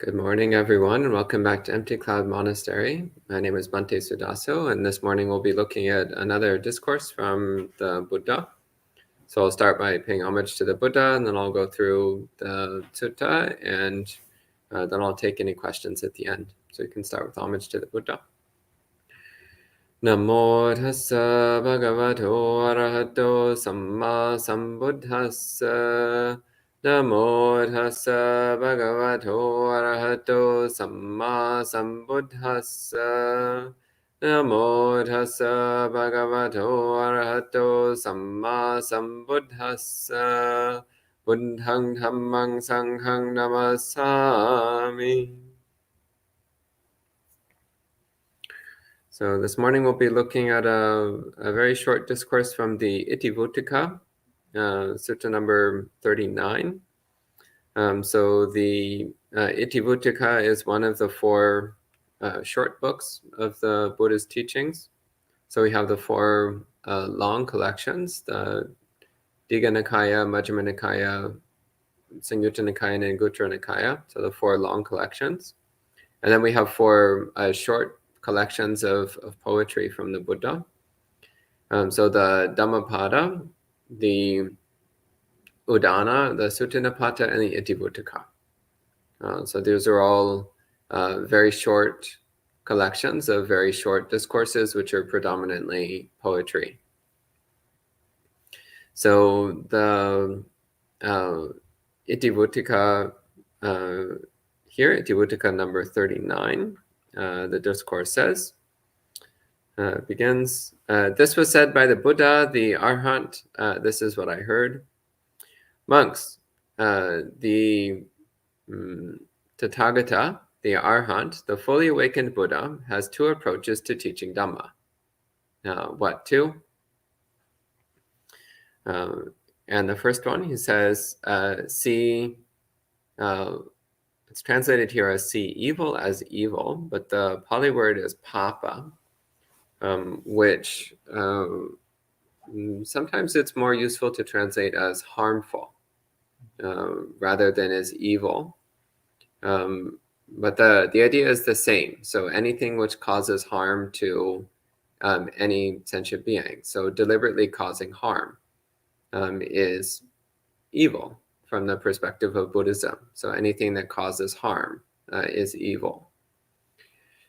Good morning, everyone, and welcome back to Empty Cloud Monastery. My name is Bhante Suddhāso, and this morning we'll be looking at another discourse from the Buddha. So I'll start by paying homage to the Buddha, and then I'll go through the sutta, and then I'll take any questions at the end. So you can start with homage to the Buddha. Namo tassa bhagavato arahato samma sambuddhassa. Namo tassa bhagavato arahato samma sambuddhassa. Namo tassa bhagavato arahato samma sambuddhassa. Buddhang dhammang sanghang namasami. So this morning we'll be looking at a very short discourse from the Itivuttaka, sutta number 39. So the Itivuttaka is one of the four short books of the Buddha's teachings. So we have the four long collections, the Digha Nikaya, Majjhima Nikaya, Samyutta Nikaya, and Anguttara Nikaya, so the four long collections. And then we have four short collections of poetry from the Buddha. So the Dhammapada, the Udana, the Suttanipata, and the Itivuttaka. So these are all very short collections of very short discourses, which are predominantly poetry. So the Itivuttaka here, Itivuttaka number 39, the discourse says, begins, this was said by the Buddha, the Arhat, this is what I heard. Monks, the Tathagata, the Arhat, the fully awakened Buddha, has two approaches to teaching Dhamma. What two? And the first one, he says, see, it's translated here as see evil as evil, but the Pali word is papa, which sometimes it's more useful to translate as harmful rather than as evil. But the idea is the same. So anything which causes harm to any sentient being, so deliberately causing harm is evil from the perspective of Buddhism. So anything that causes harm is evil.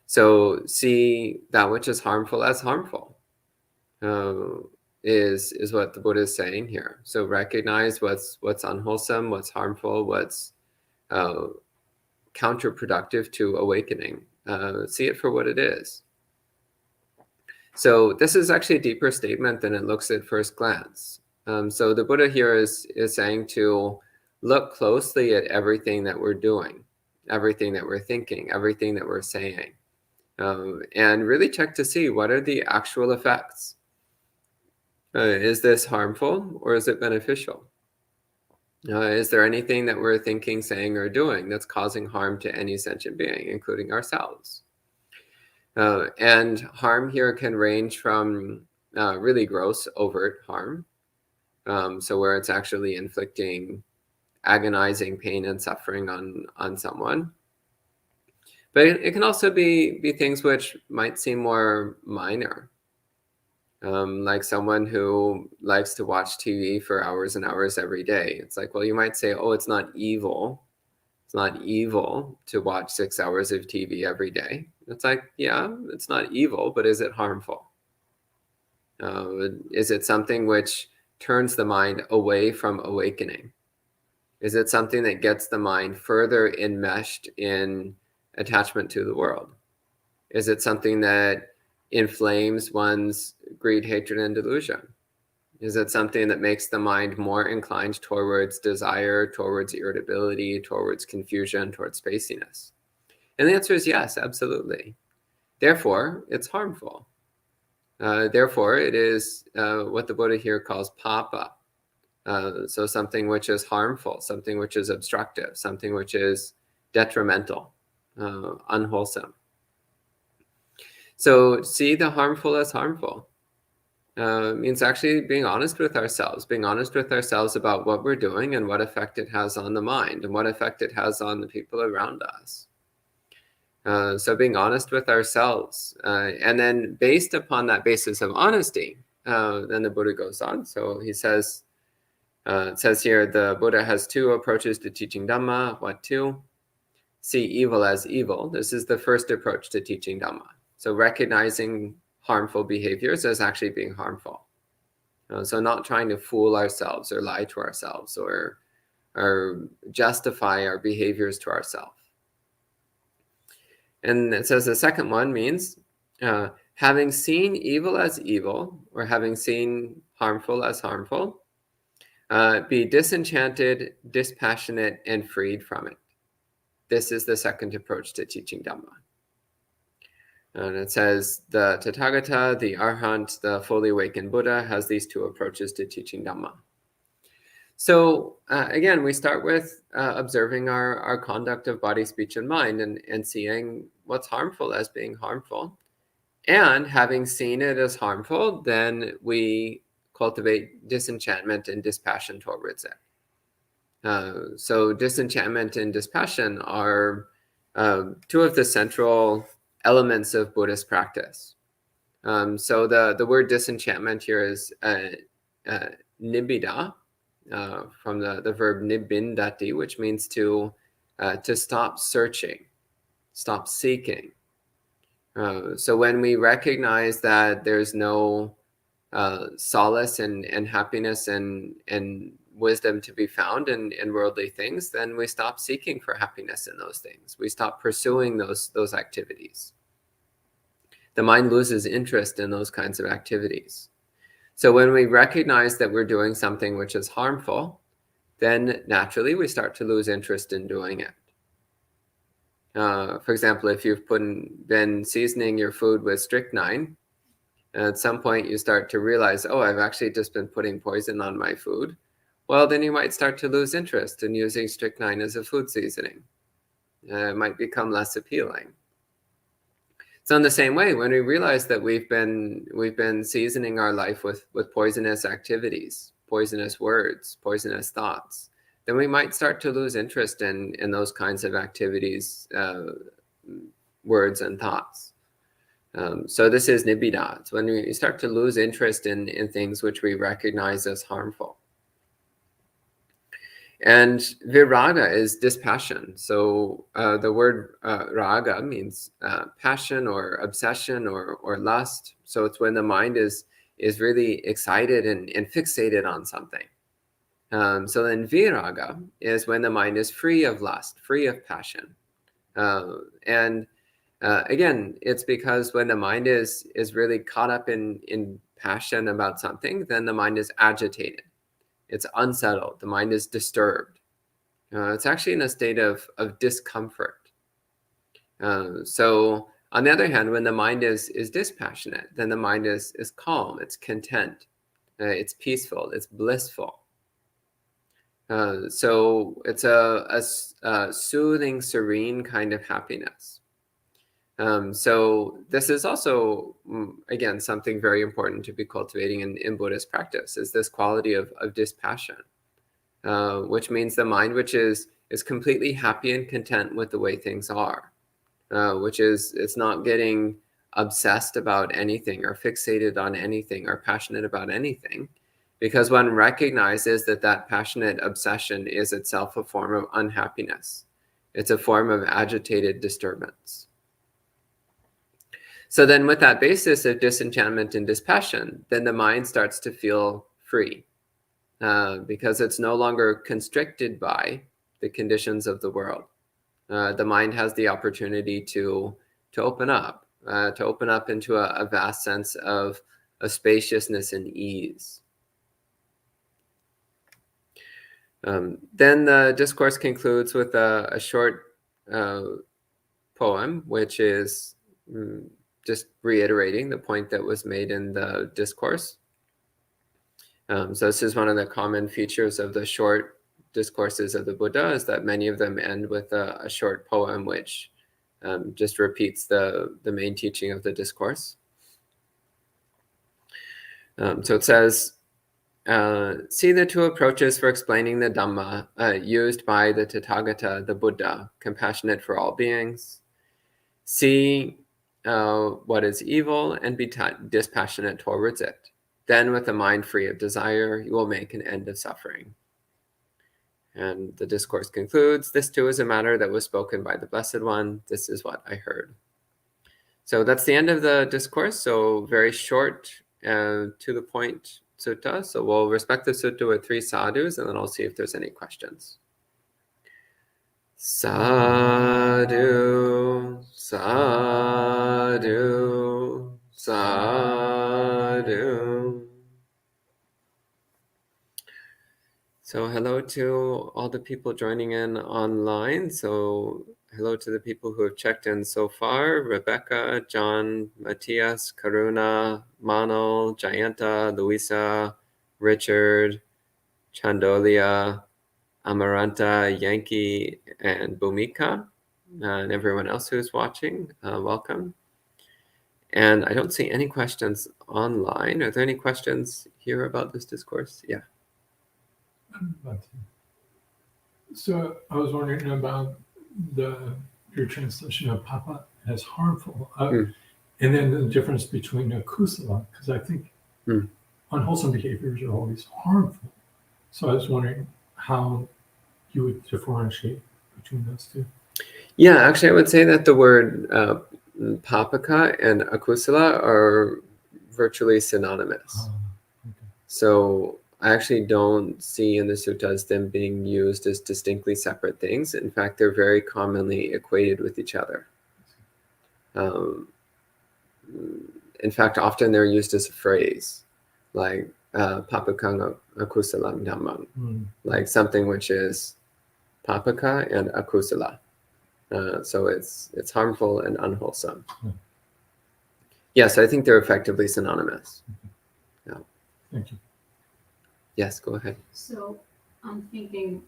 So see that which is harmful as harmful is what the Buddha is saying here. So recognize what's unwholesome, what's harmful, what's counterproductive to awakening. See it for what it is. So this is actually a deeper statement than it looks at first glance. So the Buddha here is saying to look closely at everything that we're doing, everything that we're thinking, everything that we're saying, and really check to see what are the actual effects. Is this harmful or is it beneficial? Is there anything that we're thinking, saying, or doing that's causing harm to any sentient being, including ourselves? And harm here can range from really gross, overt harm, so where it's actually inflicting agonizing pain and suffering on someone. But it can also be things which might seem more minor, like someone who likes to watch TV for hours and hours every day. It's like, well, you might say, oh, it's not evil. It's not evil to watch 6 hours of TV every day. It's like, yeah, it's not evil, but is it harmful? Is it something which turns the mind away from awakening? Is it something that gets the mind further enmeshed in attachment to the world? Is it something that inflames one's greed, hatred, and delusion? Is it something that makes the mind more inclined towards desire, towards irritability, towards confusion, towards spaciness? And the answer is yes, absolutely. Therefore, it's harmful. Therefore, it is what the Buddha here calls papa. So something which is harmful, something which is obstructive, something which is detrimental, unwholesome. So see the harmful as harmful. means actually being honest with ourselves about what we're doing and what effect it has on the mind and what effect it has on the people around us. So being honest with ourselves. And then based upon that basis of honesty, then the Buddha goes on. So he says, it says here, the Buddha has two approaches to teaching Dhamma. What two? See evil as evil. This is the first approach to teaching Dhamma. So recognizing harmful behaviors as actually being harmful. So not trying to fool ourselves or lie to ourselves or justify our behaviors to ourselves. And it says the second one means having seen evil as evil, or having seen harmful as harmful, be disenchanted, dispassionate, and freed from it. This is the second approach to teaching Dhamma. And it says the Tathagata, the Arhat, the fully awakened Buddha has these two approaches to teaching Dhamma. So again, we start with observing our conduct of body, speech, and mind and seeing what's harmful as being harmful. And having seen it as harmful, then we cultivate disenchantment and dispassion towards it. So disenchantment and dispassion are two of the central elements of Buddhist practice. So the word disenchantment here is nibbida, from the verb nibbindati, which means to stop searching, stop seeking. So when we recognize that there's no solace and happiness and wisdom to be found in worldly things, then we stop seeking for happiness in those things. We stop pursuing those activities. The mind loses interest in those kinds of activities. So when we recognize that we're doing something which is harmful, then naturally we start to lose interest in doing it. For example, if you've been seasoning your food with strychnine, and at some point you start to realize, oh, I've actually just been putting poison on my food. Well, then you might start to lose interest in using strychnine as a food seasoning. It might become less appealing. So in the same way, when we realize that we've been seasoning our life with poisonous activities, poisonous words, poisonous thoughts, then we might start to lose interest in those kinds of activities, words and thoughts. So this is nibbida. It's when we start to lose interest in things which we recognize as harmful. And viraga is dispassion. So the word raga means passion or obsession or lust. So it's when the mind is really excited and fixated on something. So then viraga is when the mind is free of lust, free of passion. And again, it's because when the mind is really caught up in passion about something, then the mind is agitated. It's unsettled. The mind is disturbed. It's actually in a state of discomfort. So on the other hand, when the mind is dispassionate, then the mind is calm. It's content. It's peaceful. It's blissful. So it's a soothing, serene kind of happiness. So this is also, again, something very important to be cultivating in Buddhist practice, is this quality of dispassion, which means the mind which is completely happy and content with the way things are, which is it's not getting obsessed about anything or fixated on anything or passionate about anything, because one recognizes that passionate obsession is itself a form of unhappiness. It's a form of agitated disturbance. So then with that basis of disenchantment and dispassion, then the mind starts to feel free because it's no longer constricted by the conditions of the world. The mind has the opportunity to open up into a vast sense of spaciousness and ease. Then the discourse concludes with a short poem, which is just reiterating the point that was made in the discourse. So this is one of the common features of the short discourses of the Buddha, is that many of them end with a short poem, which just repeats the main teaching of the discourse. So it says, see the two approaches for explaining the Dhamma used by the Tathagata, the Buddha, compassionate for all beings. See what is evil and be dispassionate towards it. Then, with a mind free of desire, you will make an end of suffering. And the discourse concludes, this too is a matter that was spoken by the Blessed One. This is what I heard. So that's the end of the discourse. So very short, to the point sutta. So we'll respect the sutta with 3 sadhus, and then I'll see if there's any questions. Sadhu, sadhu, sadhu. So hello to all the people joining in online. So hello to the people who have checked in so far. Rebecca, John, Matthias, Karuna, Manal, Jayanta, Luisa, Richard, Chandolia, Amaranta, Yankee, and Bhumika, and everyone else who's watching, welcome. And I don't see any questions online. Are there any questions here about this discourse? Yeah. So I was wondering about your translation of papa as harmful, and then the difference between akusala, because I think unwholesome behaviors are always harmful. So I was wondering how you would differentiate between those two. Yeah, actually, I would say that the word papaka and akusala are virtually synonymous. Okay. So I actually don't see in the suttas them being used as distinctly separate things. In fact, they're very commonly equated with each other. In fact, often they're used as a phrase, like papakang akusalam dhammam, like something which is papaka and akusala. So it's harmful and unwholesome. Yes, I think they're effectively synonymous. Yeah. Thank you. Yes, go ahead. So I'm thinking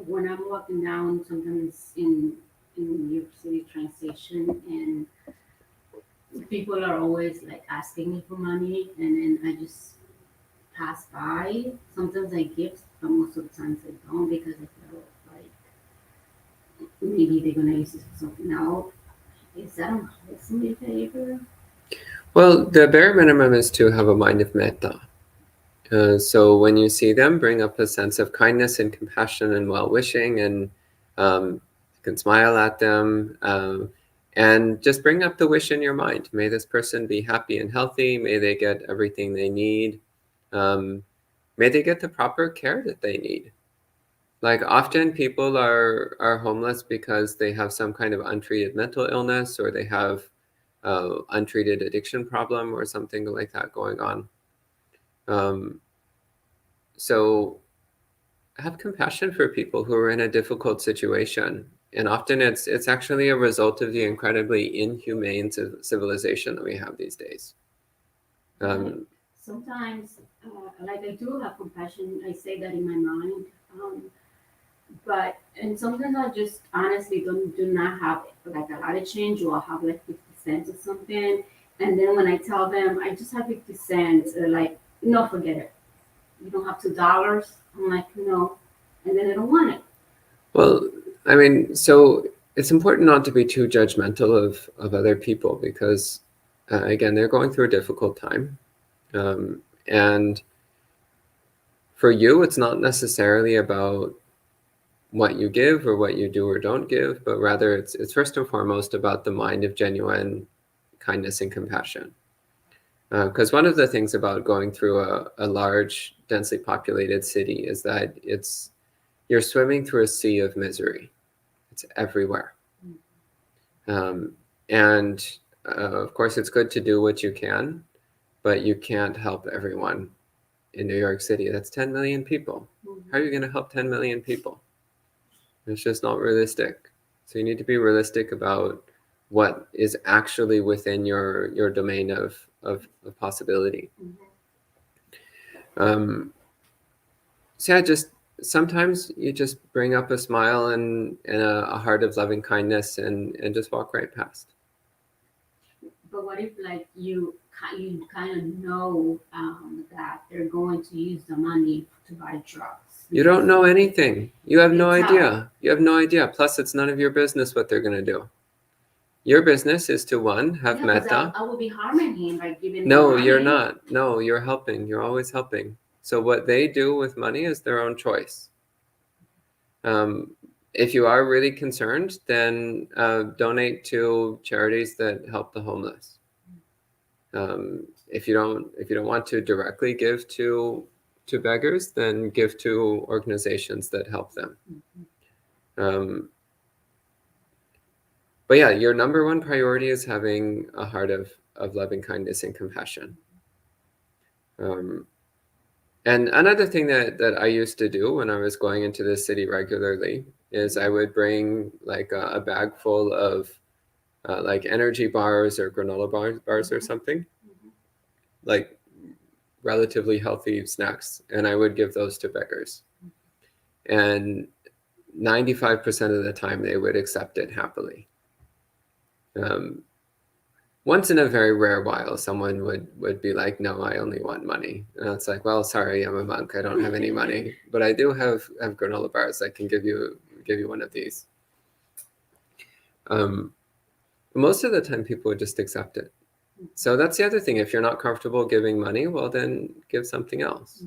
when I'm walking down sometimes in New York City train station, and people are always like asking me for money, and then I just pass by. Sometimes I give, but most of the times I don't, because I feel like maybe they're gonna use it for something else. Is that unwholesome behavior? Well, the bare minimum is to have a mind of metta. So when you see them, bring up a sense of kindness and compassion and well-wishing, and you can smile at them, and just bring up the wish in your mind. May this person be happy and healthy. May they get everything they need. May they get the proper care that they need. Like often people are homeless because they have some kind of untreated mental illness, or they have untreated addiction problem or something like that going on. So have compassion for people who are in a difficult situation. And often it's actually a result of the incredibly inhumane civilization that we have these days. Sometimes, like I do have compassion, I say that in my mind, and sometimes I just honestly do not have like a lot of change, or I have like 50 cents or something. And then when I tell them I just have 50 cents, they're like, no, forget it. You don't have $2. I'm like, no. And then they don't want it. Well, I mean, so it's important not to be too judgmental of other people, because again, they're going through a difficult time. And for you, it's not necessarily about what you give or what you do or don't give, but rather it's first and foremost about the mind of genuine kindness and compassion. Because one of the things about going through a large, densely populated city is that you're swimming through a sea of misery. It's everywhere. And of course, it's good to do what you can, but you can't help everyone in New York City. That's 10 million people. How are you going to help 10 million people? It's just not realistic. So you need to be realistic about what is actually within your domain of possibility. So yeah, just sometimes you just bring up a smile and a heart of loving kindness and just walk right past. But what if like you you kind of know that they're going to use the money to buy drugs. You don't know anything. You have no It's idea. You have no idea. Plus, it's none of your business what they're going to do. Your business is to, one, have 'cause metta. I will be harming him by giving him No, money. you're not. No, you're helping. You're always helping. So what they do with money is their own choice. If you are really concerned, then donate to charities that help the homeless. If you don't want to directly give to beggars, then give to organizations that help them. But yeah, your number one priority is having a heart of loving kindness and compassion. And another thing that I used to do when I was going into the city regularly is I would bring like a bag full of like energy bars or granola bars or something, like relatively healthy snacks, and I would give those to beggars. And 95% of the time they would accept it happily. Once in a very rare while, someone would be like, no, I only want money. And it's like, well, sorry, I'm a monk. I don't have any money, but I do have granola bars. I can give you one of these. Most of the time people would just accept it. So that's the other thing. If you're not comfortable giving money, well, then give something else.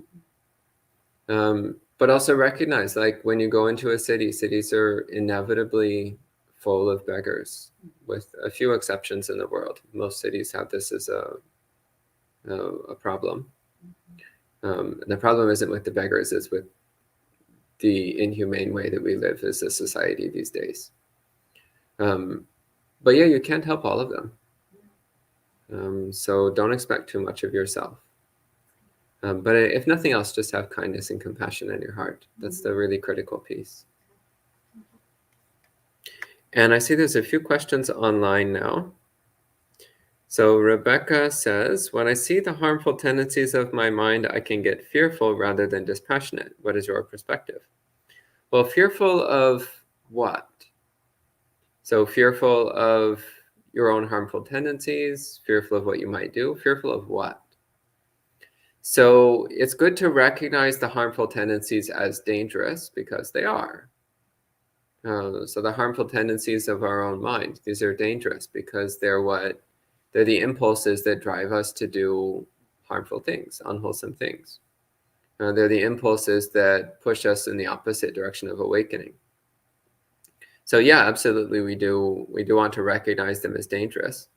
But also recognize, like when you go into a city, cities are inevitably full of beggars, with a few exceptions in the world. Most cities have this as a problem. And the problem isn't with the beggars, it's with the inhumane way that we live as a society these days. But yeah, you can't help all of them. So don't expect too much of yourself. But if nothing else, just have kindness and compassion in your heart. That's the really critical piece. And I see there's a few questions online now. So Rebecca says, when I see the harmful tendencies of my mind, I can get fearful rather than dispassionate. What is your perspective? Well, fearful of what? So fearful of your own harmful tendencies, fearful of what you might do, fearful of what? So it's good to recognize the harmful tendencies as dangerous, because they are. So the harmful tendencies of our own mind, these are dangerous because they're the impulses that drive us to do harmful things, unwholesome things. They're the impulses that push us in the opposite direction of awakening. So yeah, absolutely, we do want to recognize them as dangerous.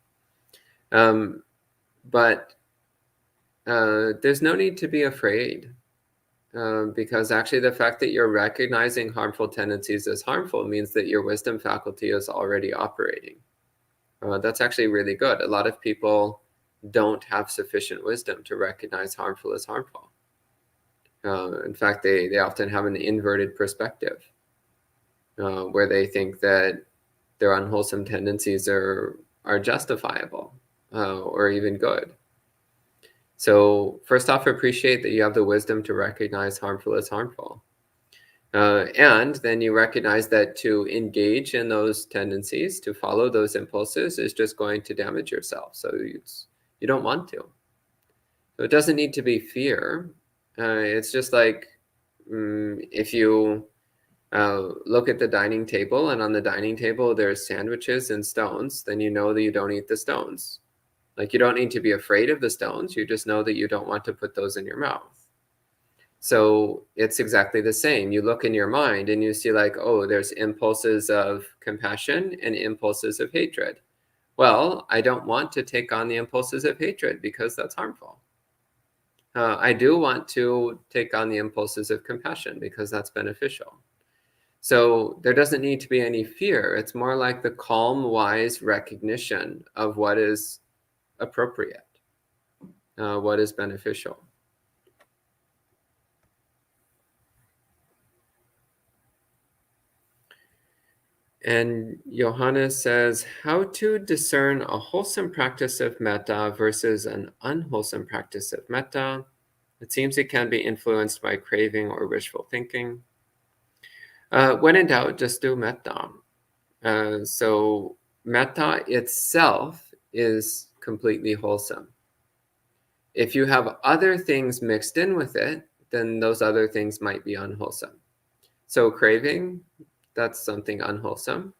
But there's no need to be afraid. Because actually the fact that you're recognizing harmful tendencies as harmful means that your wisdom faculty is already operating. That's actually really good. A lot of people don't have sufficient wisdom to recognize harmful as harmful. In fact, they often have an inverted perspective, where they think that their unwholesome tendencies are justifiable or even good. So first off, appreciate that you have the wisdom to recognize harmful as harmful. And then you recognize that to engage in those tendencies, to follow those impulses, is just going to damage yourself. So you don't want to. So it doesn't need to be fear. It's just like if you look at the dining table, and on the dining table there's sandwiches and stones, then you know that you don't eat the stones. Like, you don't need to be afraid of the stones. You just know that you don't want to put those in your mouth. So it's exactly the same. You look in your mind and you see like, oh, there's impulses of compassion and impulses of hatred. Well, I don't want to take on the impulses of hatred because that's harmful. I do want to take on the impulses of compassion because that's beneficial. So there doesn't need to be any fear. It's more like the calm, wise recognition of what is appropriate, what is beneficial. And Johannes says, how to discern a wholesome practice of metta versus an unwholesome practice of metta. It seems it can be influenced by craving or wishful thinking. When in doubt, just do metta. So metta itself is completely wholesome. If you have other things mixed in with it, then those other things might be unwholesome. So craving, that's something unwholesome.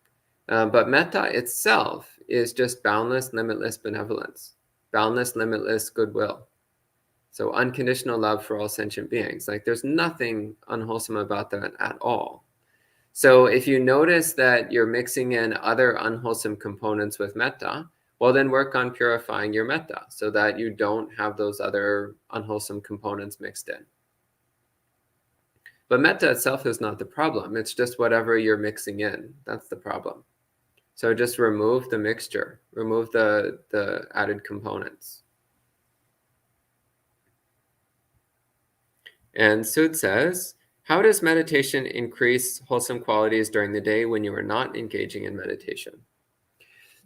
But metta itself is just boundless, limitless benevolence, boundless, limitless goodwill. So unconditional love for all sentient beings. Like there's nothing unwholesome about that at all. So if you notice that you're mixing in other unwholesome components with metta, well, then work on purifying your metta so that you don't have those other unwholesome components mixed in. But metta itself is not the problem. It's just whatever you're mixing in. That's the problem. So just remove the mixture, remove the added components. And Sud says, how does meditation increase wholesome qualities during the day when you are not engaging in meditation?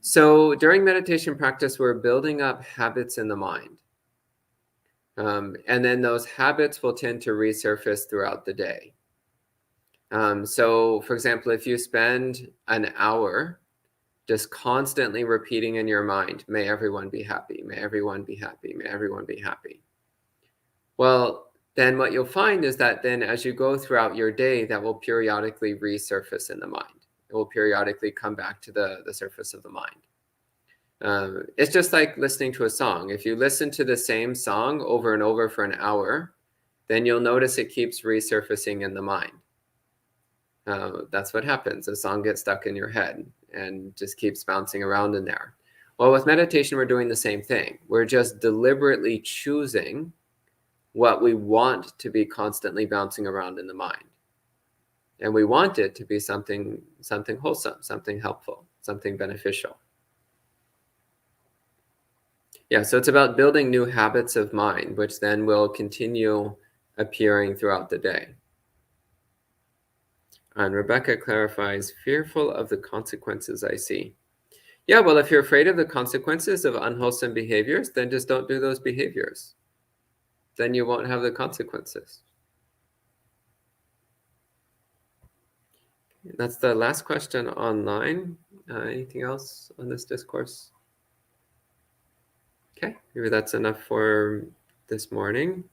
So during meditation practice, we're building up habits in the mind. And then those habits will tend to resurface throughout the day. So for example, if you spend an hour just constantly repeating in your mind, may everyone be happy, may everyone be happy, may everyone be happy. Well, then what you'll find is that then as you go throughout your day, that will periodically resurface in the mind. It will periodically come back to the surface of the mind. It's just like listening to a song. If you listen to the same song over and over for an hour, then you'll notice it keeps resurfacing in the mind. That's what happens. A song gets stuck in your head and just keeps bouncing around in there. Well, with meditation, we're doing the same thing. We're just deliberately choosing what we want to be constantly bouncing around in the mind. And we want it to be something wholesome, something helpful, something beneficial. Yeah, so it's about building new habits of mind, which then will continue appearing throughout the day. And Rebecca clarifies, fearful of the consequences I see. Yeah, well, if you're afraid of the consequences of unwholesome behaviors, then just don't do those behaviors. Then you won't have the consequences. That's the last question online. Anything else on this discourse? Okay, maybe that's enough for this morning.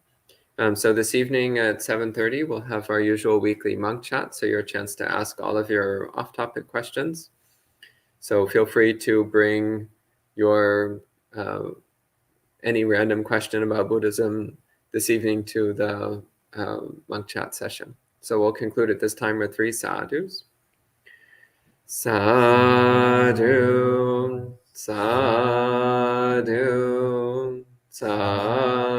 So this evening at 7:30, we'll have our usual weekly monk chat. So your chance to ask all of your off-topic questions. So feel free to bring your any random question about Buddhism this evening to the monk chat session. So we'll conclude at this time with 3 sadhus. Sadhu, sadhu, sadhu.